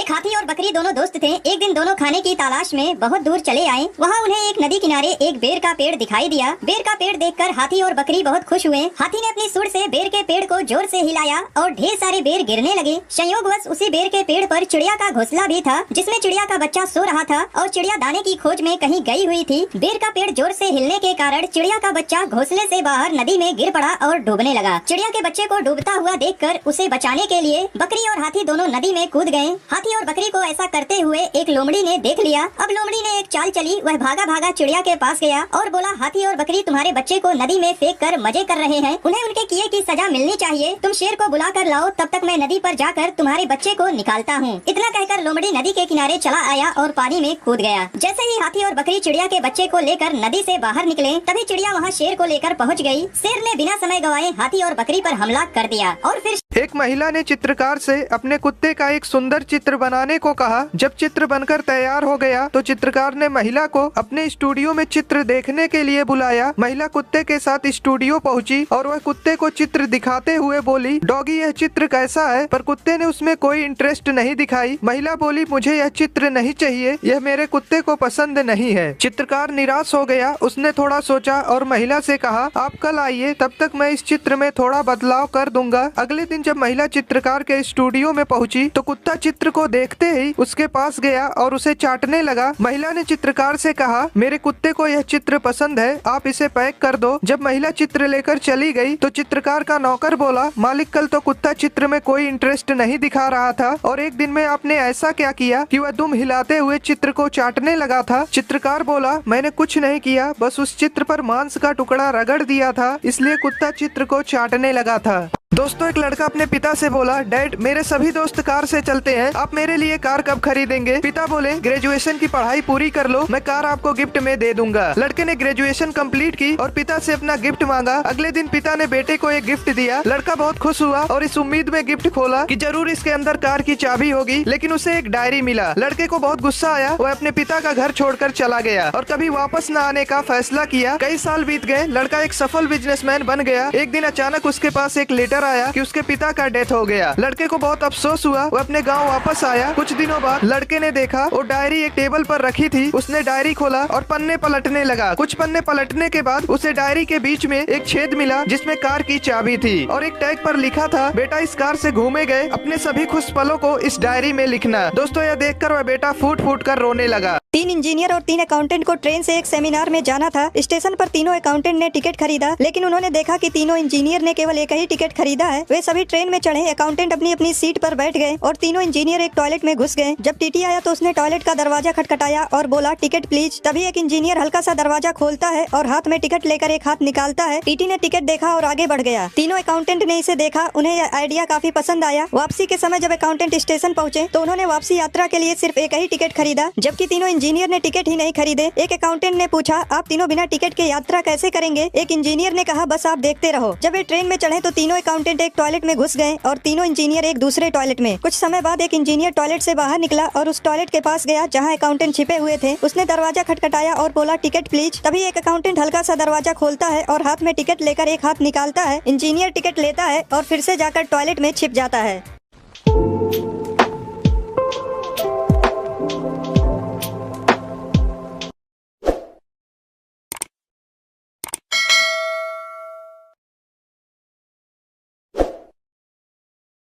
एक हाथी और बकरी दोनों दोस्त थे। एक दिन दोनों खाने की तलाश में बहुत दूर चले आए। वहाँ उन्हें एक नदी किनारे एक बेर का पेड़ दिखाई दिया। बेर का पेड़ देखकर हाथी और बकरी बहुत खुश हुए। हाथी ने अपनी सूंड से बेर के पेड़ को जोर से हिलाया और ढेर सारे बेर गिरने लगे। संयोगवश उसी बेर के पेड़ पर चिड़िया का घोंसला भी था, जिसमें चिड़िया का बच्चा सो रहा था और चिड़िया दाने की खोज में कहीं गई हुई थी। बेर का पेड़ जोर से हिलने के कारण चिड़िया का बच्चा घोंसले से बाहर नदी में गिर पड़ा और डूबने लगा। चिड़िया के बच्चे को डूबता हुआ देखकर उसे बचाने के लिए बकरी और हाथी दोनों नदी में कूद गए। हाथी और बकरी को ऐसा करते हुए एक लोमड़ी ने देख लिया। अब लोमड़ी ने एक चाल चली। वह भागा भागा चिड़िया के पास गया और बोला, हाथी और बकरी तुम्हारे बच्चे को नदी में फेंक कर मजे कर रहे हैं, उन्हें उनके किए की सजा मिलनी चाहिए। तुम शेर को बुला कर लाओ, तब तक मैं नदी पर जाकर तुम्हारे बच्चे को निकालता हूँ। इतना कहकर लोमड़ी नदी के किनारे चला आया और पानी में कूद गया। जैसे ही हाथी और बकरी चिड़िया के बच्चे को लेकर नदी से बाहर निकले, तभी चिड़िया वहाँ शेर को लेकर पहुँच गयी। शेर ने बिना समय गवाए हाथी और बकरी पर हमला कर दिया और फिर एक महिला ने चित्रकार से अपने कुत्ते का एक सुंदर चित्र बनाने को कहा। जब चित्र बनकर तैयार हो गया तो चित्रकार ने महिला को अपने स्टूडियो में चित्र देखने के लिए बुलाया। महिला कुत्ते के साथ स्टूडियो पहुंची और वह कुत्ते को चित्र दिखाते हुए बोली, डॉगी यह चित्र कैसा है? पर कुत्ते ने उसमें कोई इंटरेस्ट नहीं दिखाई। महिला बोली, मुझे यह चित्र नहीं चाहिए, यह मेरे कुत्ते को पसंद नहीं है। चित्रकार निराश हो गया। उसने थोड़ा सोचा और महिला से कहा, आप कल आइए, तब तक मैं इस चित्र में थोड़ा बदलाव कर दूंगा। अगले दिन जब महिला चित्रकार के स्टूडियो में पहुंची तो कुत्ता चित्र को देखते ही उसके पास गया और उसे चाटने लगा। महिला ने चित्रकार से कहा, मेरे कुत्ते को यह चित्र पसंद है, आप इसे पैक कर दो। जब महिला चित्र लेकर चली गई तो चित्रकार का नौकर बोला, मालिक कल तो कुत्ता चित्र में कोई इंटरेस्ट नहीं दिखा रहा था और एक दिन में आपने ऐसा क्या किया कि वह दुम हिलाते हुए चित्र को चाटने लगा था? चित्रकार बोला, मैंने कुछ नहीं किया, बस उस चित्र पर मांस का टुकड़ा रगड़ दिया था, इसलिए कुत्ता चित्र को चाटने लगा था। दोस्तों, एक लड़का अपने पिता से बोला, डैड मेरे सभी दोस्त कार से चलते हैं, आप मेरे लिए कार कब खरीदेंगे? पिता बोले, ग्रेजुएशन की पढ़ाई पूरी कर लो, मैं कार आपको गिफ्ट में दे दूंगा। लड़के ने ग्रेजुएशन कंप्लीट की और पिता से अपना गिफ्ट मांगा। अगले दिन पिता ने बेटे को एक गिफ्ट दिया। लड़का बहुत खुश हुआ और इस उम्मीद में गिफ्ट खोला कि जरूर इसके अंदर कार की चाबी होगी, लेकिन उसे एक डायरी मिला। लड़के को बहुत गुस्सा आया। वह अपने पिता का घर छोड़कर चला गया और कभी वापस न आने का फैसला किया। कई साल बीत गए। लड़का एक सफल बिजनेसमैन बन गया। एक दिन अचानक उसके पास एक लेटर आया कि उसके पिता का डेथ हो गया। लड़के को बहुत अफसोस हुआ। वो अपने गांव वापस आया। कुछ दिनों बाद लड़के ने देखा वो डायरी एक टेबल पर रखी थी। उसने डायरी खोला और पन्ने पलटने लगा। कुछ पन्ने पलटने के बाद उसे डायरी के बीच में एक छेद मिला जिसमें कार की चाबी थी और एक टैग पर लिखा था, बेटा इस कार से घूमे गए अपने सभी खुश पलों को इस डायरी में लिखना। दोस्तों, यह देखकर वह बेटा फूट फूट कर रोने लगा। 3 इंजीनियर और 3 अकाउंटेंट को ट्रेन से एक सेमिनार में जाना था। स्टेशन पर तीनों अकाउंटेंट ने टिकट खरीदा, लेकिन उन्होंने देखा कि तीनों इंजीनियर ने केवल एक ही टिकट खरीदा है। वे सभी ट्रेन में चढ़े। अकाउंटेंट अपनी अपनी सीट पर बैठ गए और तीनों इंजीनियर एक टॉयलेट में घुस गए। जब टीटी आया तो उसने टॉयलेट का दरवाजा खटखटाया और बोला, टिकट प्लीज। तभी एक इंजीनियर हल्का सा दरवाजा खोलता है और हाथ में टिकट लेकर एक हाथ निकालता है। टीटी ने टिकट देखा और आगे बढ़ गया। तीनों अकाउंटेंट ने इसे देखा। उन्हें यह आइडिया काफी पसंद आया। वापसी के समय जब अकाउंटेंट स्टेशन पहुंचे तो उन्होंने वापसी यात्रा के लिए सिर्फ एक ही टिकट खरीदा, जबकि तीनों इंजीनियर ने टिकट ही नहीं खरीदे। एक अकाउंटेंट ने पूछा, आप तीनों बिना टिकट के यात्रा कैसे करेंगे? एक इंजीनियर ने कहा, बस आप देखते रहो। जब वे ट्रेन में चढ़े तो तीनों अकाउंटेंट एक टॉयलेट में घुस गए और तीनों इंजीनियर एक दूसरे टॉयलेट में। कुछ समय बाद एक इंजीनियर टॉयलेट से बाहर निकला और उस टॉयलेट के पास गया जहां अकाउंटेंट छिपे हुए थे। उसने दरवाजा खटखटाया और बोला, टिकट प्लीज। तभी एक अकाउंटेंट हल्का सा दरवाजा खोलता है और हाथ में टिकट लेकर एक हाथ निकालता है। इंजीनियर टिकट लेता है और फिर से जाकर टॉयलेट में छिप जाता है।